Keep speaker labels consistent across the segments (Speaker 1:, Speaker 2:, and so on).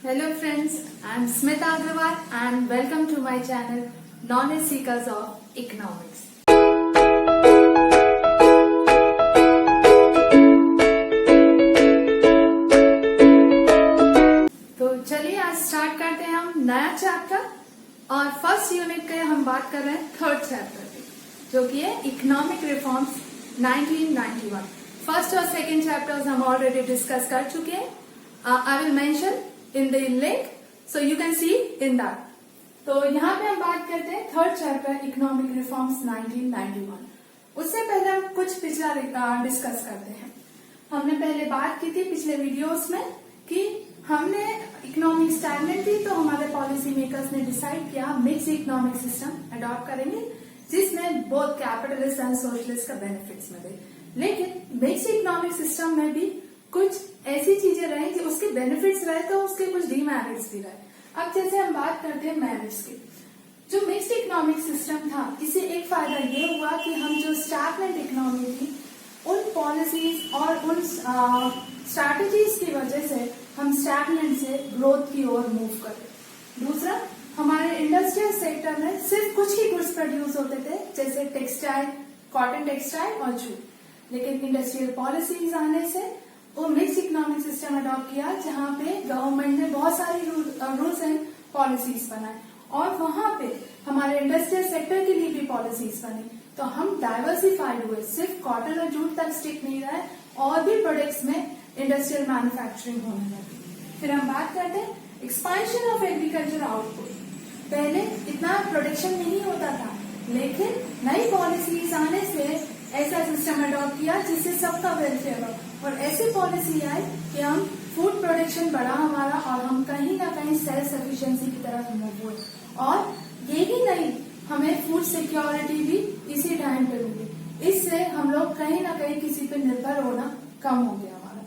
Speaker 1: Hello friends, I am Smita Agrawal and welcome to my channel Knowledge Seekers of Economics. तो चलिए आज start करते हैं हम नया चैप्टर और फर्स्ट यूनिट के हम बात कर रहे हैं थर्ड चैप्टर की, जो कि है इकोनॉमिक रिफॉर्म्स 1991। फर्स्ट और सेकेंड चैप्टर्स हम ऑलरेडी डिस्कस कर चुके हैं। I will mention in the link so you can see in that। तो यहाँ पे हम बात करते हैं थर्ड चैप्टर इकोनॉमिक रिफॉर्म्स 1991। उससे पहले हम कुछ पिछला डिस्कस करते हैं। हमने पहले बात की थी पिछले वीडियोस में कि हमने इकोनॉमिक स्टैग्नेंट थी, तो हमारे पॉलिसी मेकर्स ने डिसाइड किया मिक्स इकोनॉमिक सिस्टम अडॉप्ट करेंगे जिसमें बोथ कैपिटलिस्ट एंड सोशलिस्ट का बेनिफिट्स मिले। लेकिन मिक्स इकोनॉमिक सिस्टम में भी कुछ ऐसी चीजें रहे कि उसके बेनिफिट्स रहे तो उसके कुछ डीमेरिट्स भी रहे। अब जैसे हम बात करते हैं मेरिट्स की, जो मिक्स्ड इकोनॉमिक सिस्टम था इससे एक फायदा ये हुआ कि हम जो स्टैग्नेंट इकोनॉमी थी उन पॉलिसीज और उन स्ट्रैटेजीज की वजह से हम स्टैग्नेंट से ग्रोथ की ओर मूव करें। दूसरा, हमारे इंडस्ट्रियल सेक्टर में सिर्फ कुछ ही गुड्स प्रोड्यूस होते थे, जैसे टेक्सटाइल, कॉटन टेक्सटाइल और जूट। लेकिन इंडस्ट्रियल पॉलिसीज आने से वो मिक्स इकोनॉमिक सिस्टम अडॉप्ट किया, जहाँ पे गवर्नमेंट ने बहुत सारी रूल्स एंड पॉलिसीज बनाए और वहां पे हमारे इंडस्ट्रियल सेक्टर के लिए भी पॉलिसीज बनी। तो हम डाइवर्सिफाइड हुए, सिर्फ कॉटन और जूट तक स्टिक नहीं रहे और भी प्रोडक्ट्स में इंडस्ट्रियल मैन्युफैक्चरिंग होने लगी। फिर हम बात करते हैं एक्सपेंशन ऑफ एग्रीकल्चर आउटपुट। पहले इतना प्रोडक्शन नहीं होता था, लेकिन नई पॉलिसीज आने से ऐसा सिस्टम अडॉप्ट किया जिससे सबका वेलफेयर हो और ऐसी पॉलिसी आई कि हम फूड प्रोडक्शन बढ़ा हमारा और हम कहीं ना कहीं सेल्फ सफिशिएंसी की तरफ मूव हुए। और ये ही नहीं, हमें फूड सिक्योरिटी भी इसी टाइम पे मिली। इससे हम लोग कहीं ना कहीं किसी पे निर्भर होना कम हो गया हमारा।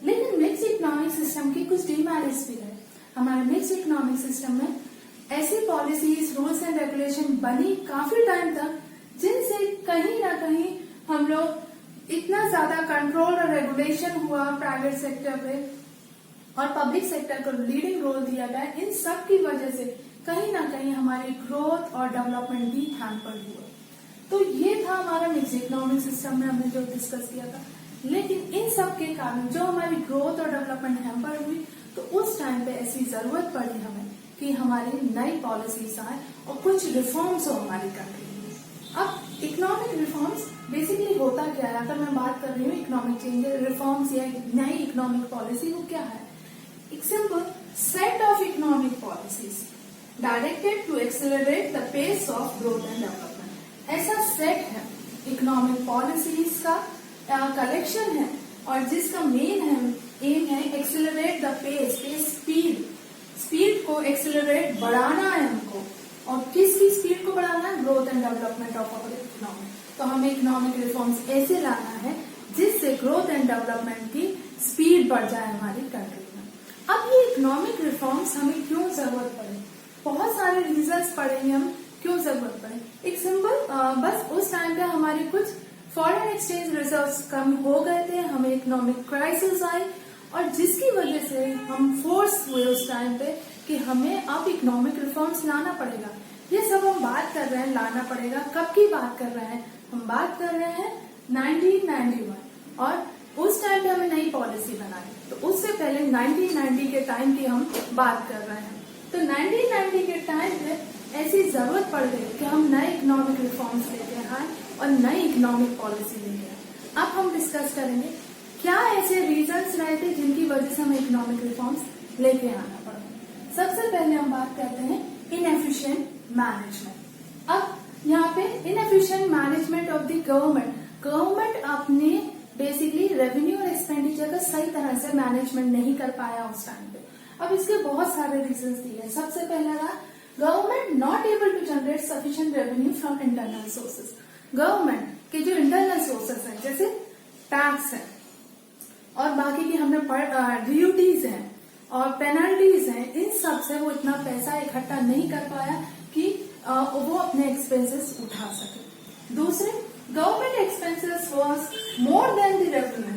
Speaker 1: लेकिन मिक्स इकोनॉमिक सिस्टम की कुछ डीमेरिट्स भी रहे। हमारे मिक्स इकोनॉमिक सिस्टम में ऐसी पॉलिसीज, रूल्स एंड रेगुलेशन बनी काफी टाइम तक जिनसे कहीं ना कहीं हम लोग इतना ज्यादा कंट्रोल और रेगुलेशन हुआ प्राइवेट सेक्टर पे और पब्लिक सेक्टर को लीडिंग रोल दिया गया। इन सब की वजह से कहीं ना कहीं हमारी ग्रोथ और डेवलपमेंट भी हैम्पर हुआ। तो ये था हमारा मिक्स इकोनॉमिक सिस्टम में हमने जो डिस्कस किया था। लेकिन इन सब के कारण जो हमारी ग्रोथ और डेवलपमेंट हैम्पर हुई, तो उस टाइम पे ऐसी जरूरत पड़ी हमें कि हमारी नई पॉलिसीज आए और कुछ रिफॉर्म्स हो हमारी कंट्री में। अब इकोनॉमिक रिफॉर्म्स बेसिकली होता क्या है? अगर मैं बात कर रही हूँ इकोनॉमिक चेंजेस, रिफॉर्म्स या नई इकोनॉमिक पॉलिसी, वो क्या है? एक simple set of economic policies directed to accelerate the pace of growth and development. ऐसा सेट है इकोनॉमिक पॉलिसीज का कलेक्शन है और जिसका मेन एम है एक्सेलरेट द पेस, स्पीड को एक्सेलरेट बढ़ाना है हमको। और किसकी स्पीड को बढ़ाना है? Growth and development of our economy. तो हमें इकोनॉमिक रिफॉर्म्स ऐसे लाना है जिससे ग्रोथ एंड डेवलपमेंट की स्पीड बढ़ जाए हमारी कंट्री में। अब ये इकोनॉमिक रिफॉर्म्स हमें क्यों जरूरत पड़े? बहुत सारे रीजंस पड़ेंगे हम क्यों जरूरत पड़े। एक सिंपल बस उस टाइम पे हमारे कुछ फॉरेन एक्सचेंज रिजर्व्स कम हो गए थे, हमें इकोनॉमिक क्राइसिस आई और जिसकी वजह से हम फोर्स हुए उस टाइम पे कि हमें अब इकोनॉमिक रिफॉर्म्स लाना पड़ेगा। ये सब हम बात कर रहे हैं लाना पड़ेगा, कब की बात कर रहे हैं? हम बात कर रहे हैं 1991 और उस टाइम पे हमें नई पॉलिसी बनाई। तो उससे पहले 1990 के टाइम की हम बात कर रहे हैं। तो 1990 के टाइम पे ऐसी जरूरत पड़ गई कि हम नए इकोनॉमिक रिफॉर्म्स लेके आए और नई इकोनॉमिक पॉलिसी लेके आए। अब हम डिस्कस करेंगे क्या ऐसे रीजंस रहे थे जिनकी वजह से हमें इकोनॉमिक रिफॉर्म्स लेके आना पड़ा। सबसे पहले हम बात करते हैं इनएफिशिएंट मैनेजमेंट। अब यहाँ पे inefficient management of the government अपने बेसिकली रेवेन्यू और एक्सपेंडिचर का सही तरह से मैनेजमेंट नहीं कर पाया उस टाइम पे। अब इसके बहुत सारे रीजंस दिए। सबसे पहला था government not able to generate sufficient revenue from internal sources. Government के जो इंटरनल सोर्सेज हैं जैसे टैक्स है और बाकी की हमने ड्यूटीज हैं और पेनल्टीज हैं, इन सब से वो इतना पैसा इकट्ठा नहीं कर पाया कि वो अपने एक्सपेंसेस उठा सके। दूसरे, government expenses was more than the revenue,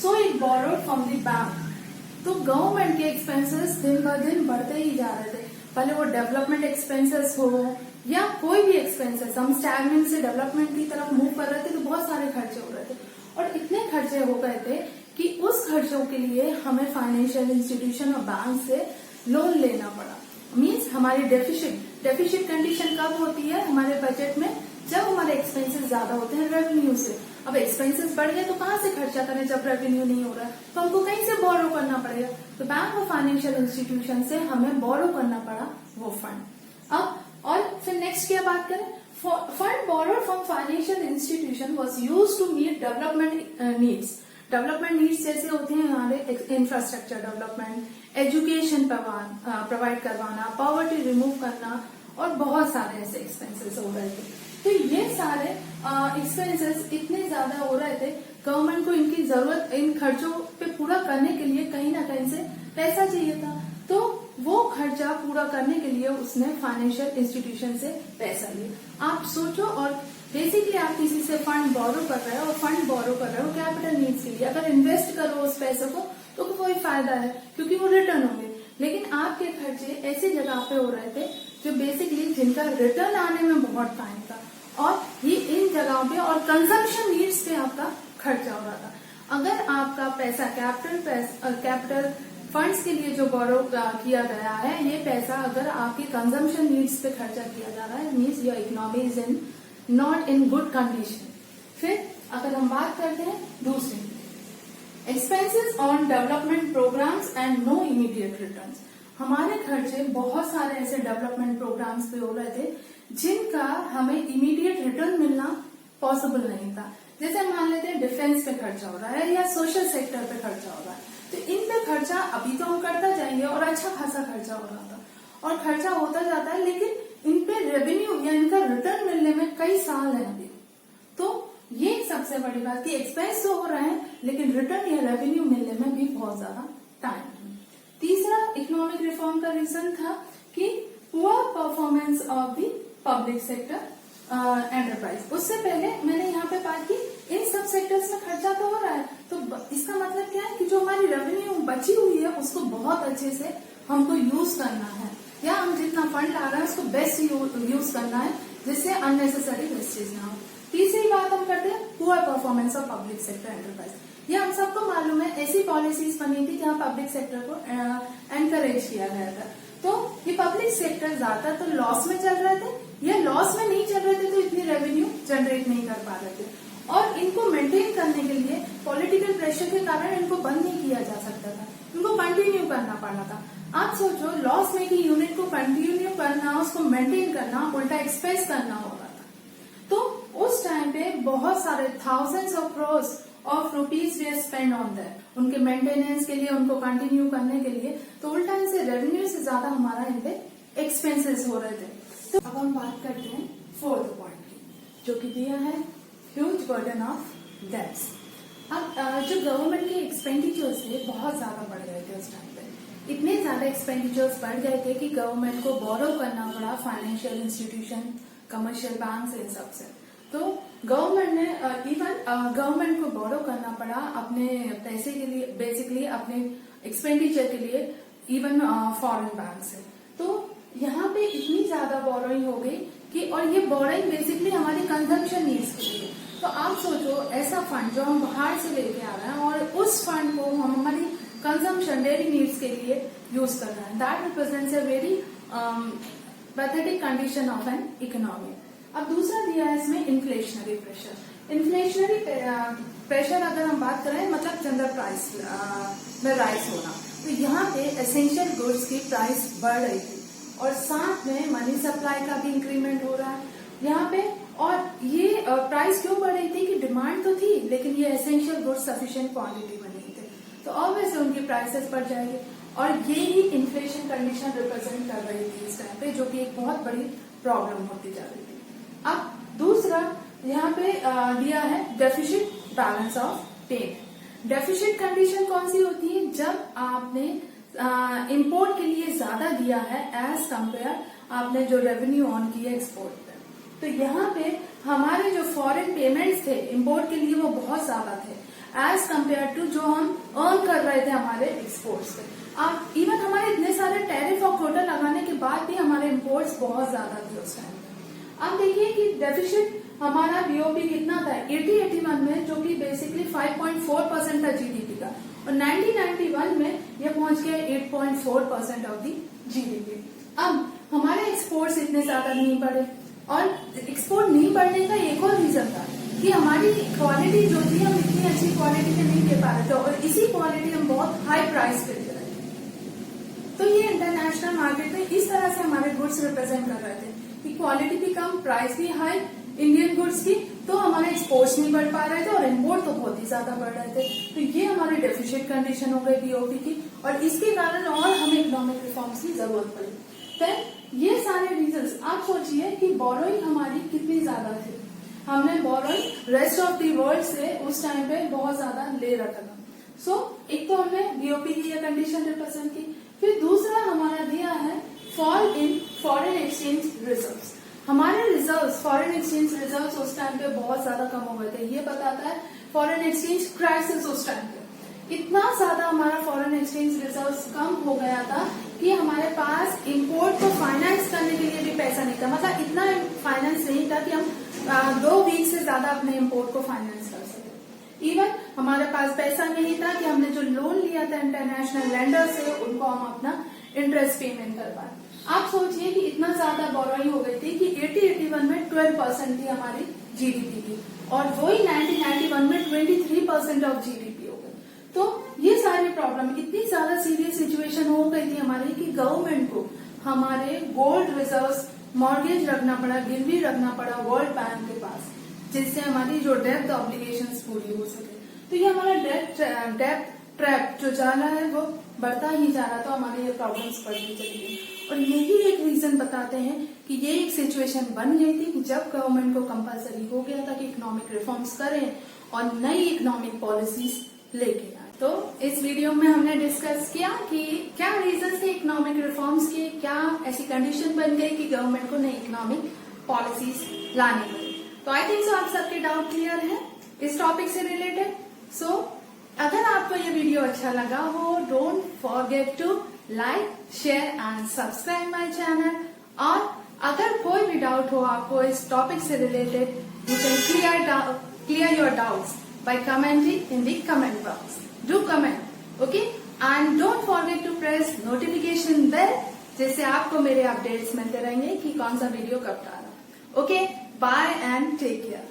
Speaker 1: so it borrowed from the bank. तो गवर्नमेंट के एक्सपेंसेस दिन ब दिन बढ़ते ही जा रहे थे। पहले वो डेवलपमेंट एक्सपेंसेस हो या कोई भी एक्सपेंसेस, हम स्टैगनेंट से डेवलपमेंट की तरफ मूव कर रहे थे, तो बहुत सारे खर्चे हो रहे थे और इतने खर्चे हो गए थे कि उस खर्चों के लिए हमें फाइनेंशियल इंस्टीट्यूशन और बैंक से लोन लेना पड़ा। मीन्स हमारी डेफिशिट कंडीशन कब होती है हमारे बजट में, जब हमारे एक्सपेंसेस ज्यादा होते हैं रेवेन्यू से। अब एक्सपेंसेस बढ़ गए तो कहाँ से खर्चा करें जब रेवेन्यू नहीं हो रहा है, तो हमको कहीं से बोरो करना पड़ेगा। तो बैंक और फाइनेंशियल इंस्टीट्यूशन से हमें बोरो करना पड़ा वो फंड। अब और फिर नेक्स्ट क्या बात करें, fund borrowed from financial institution was used to meet development needs. Development needs जैसे होते हैं हमारे इंफ्रास्ट्रक्चर डेवलपमेंट, एजुकेशन प्रोवाइड करवाना, पॉवर्टी रिमूव करना और बहुत सारे ऐसे एक्सपेंसेस हो रहे थे। तो ये सारे एक्सपेंसेस इतने ज्यादा हो रहे थे, गवर्नमेंट को इनकी जरूरत, इन खर्चों पे पूरा करने के लिए कहीं ना कहीं से पैसा चाहिए था। तो वो खर्चा पूरा करने के लिए उसने फाइनेंशियल इंस्टीट्यूशन से पैसा लिया। आप सोचो, और बेसिकली आप किसी से फंड बोरो कर रहे हो और फंड बोरो कर रहे हो कैपिटल नीड्स के लिए। अगर इन्वेस्ट करो उस पैसे को तो कोई फायदा है क्योंकि वो रिटर्न होंगे, लेकिन आपके खर्चे ऐसी जगह पे हो रहे थे जो बेसिकली जिनका रिटर्न आने में बहुत टाइम था, और ये इन जगहों पे और कंजम्पशन नीड्स पे आपका खर्चा हो रहा था। अगर आपका पैसा कैपिटल फंड्स के लिए जो बोरो किया गया है, ये पैसा अगर आपकी कंजम्पशन नीड्स पे खर्चा किया जा रहा है, means your economy is in not in good condition. फिर अगर हम बात करते हैं दूसरी, expenses on development programs and no immediate returns. हमारे खर्चे बहुत सारे ऐसे डेवलपमेंट प्रोग्राम्स पे हो रहे थे जिनका हमें इमीडिएट रिटर्न मिलना पॉसिबल नहीं था। जैसे मान लेते हैं डिफेंस पे खर्चा हो रहा है या सोशल सेक्टर पे खर्चा हो रहा है, तो इन पे खर्चा अभी तो हम करता जाएंगे और अच्छा खासा खर्चा हो रहा था और खर्चा होता जाता है, लेकिन इन पे रेवेन्यू या इनका रिटर्न मिलने में कई साल है अभी। तो ये सबसे बड़ी बात कि एक्सपेंस तो हो रहे हैं लेकिन रिटर्न या रेवेन्यू मिलने में भी बहुत ज्यादा टाइम। तीसरा इकोनॉमिक रिफॉर्म का रीजन था कि poor performance of the public sector enterprise. उससे पहले मैंने यहाँ पे बात की इन सब सेक्टर्स में खर्चा तो हो रहा है, तो इसका मतलब क्या है कि जो हमारी रेवेन्यू बची हुई है उसको बहुत अच्छे से हमको यूज करना है, या हम जितना फंड ला रहे हैं उसको बेस्ट यूज करना है जिससे अननेसेसरी वेस्टेज ना हो। तीसरी बात हम करते हैं poor performance of public sector enterprise. ये हम सबको मालूम है, ऐसी पॉलिसीज बनी थी जहाँ पब्लिक सेक्टर को एनकरेज किया गया था। तो ये पब्लिक सेक्टर ज्यादातर तो लॉस में चल रहे थे, या लॉस में नहीं चल रहे थे तो इतनी रेवेन्यू जनरेट नहीं कर पा रहे थे, और इनको मेंटेन करने के लिए पॉलिटिकल प्रेशर के कारण इनको बंद नहीं किया जा सकता था, इनको कंटिन्यू करना पड़ा था। आप सोचो, लॉस मेकिंग यूनिट को कंटिन्यू करना, उसको मेंटेन करना, उल्टा एक्सपेंस करना होगा था। तो उस टाइम पे बहुत सारे thousands of crores of rupees way spend on that, उनके मेंटेनेंस के लिए, उनको कंटिन्यू करने के लिए। तो उल्टा इनसे रेवेन्यू से ज्यादा हमारा इन पे एक्सपेंसेस हो रहे थे। तो अब हम बात करते हैं फोर्थ पॉइंट की, जो कि दिया है ह्यूज बर्डन ऑफ डेट्स। अब जो गवर्नमेंट के एक्सपेंडिचर्स थे बहुत ज्यादा बढ़ गए थे उस टाइम पे, इतने ज्यादा एक्सपेंडिचर्स बढ़ गए थे कि गवर्नमेंट को बोरो करना पड़ा फाइनेंशियल इंस्टीट्यूशन, कमर्शियल बैंक से, इन सबसे। तो गवर्नमेंट ने गवर्नमेंट को बोरो करना पड़ा अपने पैसे के लिए, बेसिकली अपने एक्सपेंडिचर के लिए, इवन फॉरेन बैंक से। तो यहाँ पे इतनी ज्यादा बोरोइंग हो गई कि, और ये बोरोइंग बेसिकली हमारी कंजम्पशन नीड्स के लिए। तो आप सोचो, ऐसा फंड जो हम बाहर से लेके आ रहे हैं और उस फंड को हम हमारी कंजम्पशन, डेली नीड्स के लिए यूज कर रहे हैं, that represents a very pathetic condition of an economy. अब दूसरा दिया है इसमें इन्फ्लेशनरी प्रेशर। इन्फ्लेशनरी प्रेशर अगर हम बात करें, मतलब जनरल प्राइस में राइज होना, तो यहाँ पे एसेंशियल गुड्स की प्राइस बढ़ रही थी और साथ में मनी सप्लाई का भी इंक्रीमेंट हो रहा है यहाँ पे। और ये प्राइस क्यों बढ़ रही थी कि डिमांड तो थी लेकिन ये एसेंशियल गुड्स सफिशिएंट क्वांटिटी में नहीं थे, तो ऑब्वियसली उनकी प्राइसेस बढ़ जाएगी। और ये ही इन्फ्लेशन कंडीशन रिप्रेजेंट कर रही थी इस टाइम पे, जो कि एक बहुत बड़ी प्रॉब्लम होती जा रही थी। अब दूसरा यहाँ पे दिया है deficit balance of payment. Deficit condition कौन सी होती है? जब आपने इंपोर्ट के लिए ज्यादा दिया है एज कंपेयर आपने जो रेवेन्यू ऑन किया एक्सपोर्ट पे। तो यहाँ पे हमारे जो फॉरेन पेमेंट्स थे इम्पोर्ट के लिए वो बहुत ज्यादा थे एज कम्पेयर टू जो हम अर्न कर रहे थे हमारे एक्सपोर्ट्स पे। अब इवन हमारे इतने सारे टैरिफ और कोटा लगाने के बाद भी हमारे इम्पोर्ट्स बहुत ज्यादा थे उस टाइम पे। अब देखिए कि डेफिसिट हमारा बीओपी कितना था 80-81 में, जो कि बेसिकली 5.4% था जीडीपी का, और 1991 में ये पहुंच गया 8.4% ऑफ दी जीडीपी। अब हमारे एक्सपोर्ट्स इतने ज्यादा नहीं बढ़े, और एक्सपोर्ट नहीं बढ़ने का एक और रीजन था कि हमारी क्वालिटी जो थी हम इतनी अच्छी क्वालिटी के नहीं दे पा रहे थे, और इसी क्वालिटी हम बहुत हाई प्राइस पे दे रहे थे। तो ये इंटरनेशनल मार्केट में इस तरह से हमारे गुड्स रिप्रेजेंट कर रहे थे कि क्वालिटी भी कम, प्राइस भी हाई इंडियन गुड्स की, तो हमारे एक्सपोर्ट्स नहीं बढ़ पा रहे थे और इम्पोर्ट तो बहुत ही ज्यादा बढ़ रहे थे। तो ये हमारी डेफिशिएट कंडीशन हो गई बीओपी की, और इसके कारण और हमें इकोनॉमिक रिफॉर्म्स की जरूरत पड़ी। तो ये सारे रीजंस, आप सोचिए कि बोरोइंग हमारी कितनी ज्यादा थी। हमने borrowing rest of the world से उस टाइम पे बहुत ज्यादा ले रखा था। सो एक तो हमने बीओपी की ये कंडीशन रिप्रेजेंट की। फिर दूसरा हमारा दिया है fall in foreign exchange reserves. हमारे रिजर्व्स, फॉरेन एक्सचेंज रिजर्व्स उस टाइम पे बहुत ज्यादा कम हो गए थे। ये बताता है फॉरेन एक्सचेंज क्राइसिस। उस टाइम पे इतना ज्यादा हमारा फॉरेन एक्सचेंज रिजर्व्स कम हो गया था कि हमारे पास इंपोर्ट को फाइनेंस करने के लिए भी पैसा नहीं था। मतलब इतना फाइनेंस नहीं था कि हम 2 वीक से ज्यादा अपने इंपोर्ट को फाइनेंस कर सके। इवन हमारे पास पैसा नहीं था कि हमने जो लोन लिया था इंटरनेशनल लेंडर से, उनको हम अपना इंटरेस्ट पेमेंट कर पाए। आप सोचिए कि इतना ज्यादा बोरोइंग हो गई थी कि 80-81 में 12% थी हमारी जीडीपी की, और वही 1991 में 23% ऑफ जीडीपी हो गई। तो ये सारी प्रॉब्लम, इतनी ज्यादा सीरियस सिचुएशन हो गई थी हमारी कि गवर्नमेंट को हमारे गोल्ड रिजर्व्स मॉर्गेज रखना पड़ा, गिरवी रखना पड़ा वर्ल्ड बैंक के पास, जिससे हमारी जो डेब्ट ऑब्लिगेशंस पूरी हो सके। तो ये हमारा डेब्ट ट्रैप जो जा रहा है वो बढ़ता ही जा रहा, तो हमारी ये प्रॉब्लम्स बढ़ती चली गई। और यही एक रीजन बताते हैं कि ये एक सिचुएशन बन गई थी जब गवर्नमेंट को कंपलसरी हो गया था कि इकोनॉमिक रिफॉर्म्स करें और नई इकोनॉमिक पॉलिसीज लेके आए। तो इस वीडियो में हमने डिस्कस किया कि क्या रीजन थे इकोनॉमिक रिफॉर्म्स के, क्या ऐसी कंडीशन बन गई कि गवर्नमेंट को नई इकोनॉमिक पॉलिसीज लानी पड़ी। तो आई थिंक सो आप सबके डाउट क्लियर है इस टॉपिक से रिलेटेड। सो अगर आपको ये वीडियो अच्छा लगा हो, don't forget to like, share and subscribe my channel. और अगर कोई भी डाउट हो आपको इस टॉपिक से related, you can clear your doubts by commenting in the comment box. Do comment, okay? And don't forget to press notification bell, जिससे आपको मेरे अपडेट्स मिलते रहेंगे कि कौन सा वीडियो कब डालना। Okay, bye and take care.